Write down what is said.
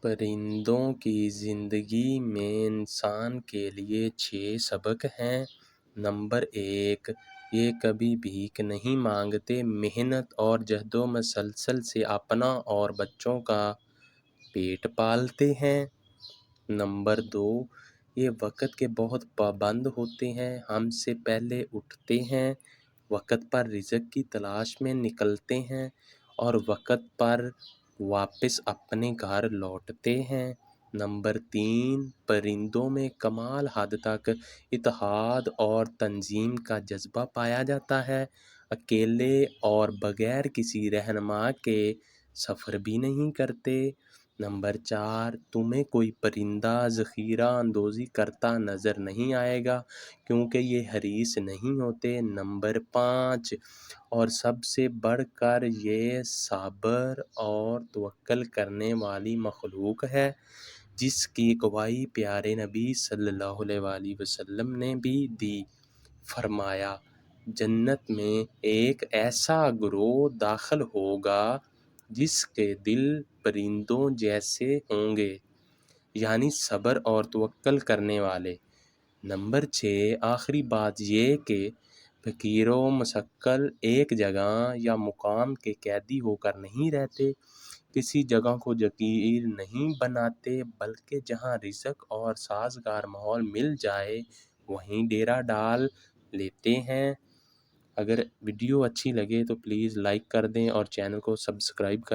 پرندوں کی زندگی میں انسان کے لیے 6 سبق ہیں۔ نمبر 1، یہ کبھی بھیک نہیں مانگتے، محنت اور جہد و مسلسل سے اپنا اور بچوں کا پیٹ پالتے ہیں۔ نمبر 2، یہ وقت کے بہت پابند ہوتے ہیں، ہم سے پہلے اٹھتے ہیں، وقت پر رزق کی تلاش میں نکلتے ہیں اور وقت پر واپس اپنے گھر لوٹتے ہیں۔ نمبر 3، پرندوں میں کمال حد تک اتحاد اور تنظیم کا جذبہ پایا جاتا ہے، اکیلے اور بغیر کسی رہنما کے سفر بھی نہیں کرتے۔ نمبر 4، تمہیں کوئی پرندہ ذخیرہ اندوزی کرتا نظر نہیں آئے گا کیونکہ یہ حریص نہیں ہوتے۔ نمبر 5، اور سب سے بڑھ کر یہ صبر اور توکل کرنے والی مخلوق ہے، جس کی گواہی پیارے نبی صلی اللہ علیہ وآلہ وسلم نے بھی دی۔ فرمایا، جنت میں ایک ایسا گروہ داخل ہوگا جس کے دل پرندوں جیسے ہوں گے، یعنی صبر اور توکل کرنے والے۔ نمبر 6، آخری بات یہ کہ فقیر و مسکین ایک جگہ یا مقام کے قیدی ہو کر نہیں رہتے، کسی جگہ کو جگیر نہیں بناتے، بلکہ جہاں رزق اور سازگار ماحول مل جائے وہیں ڈیرا ڈال لیتے ہیں۔ اگر ویڈیو اچھی لگے تو پلیز لائک کر دیں اور چینل کو سبسکرائب کر دیں۔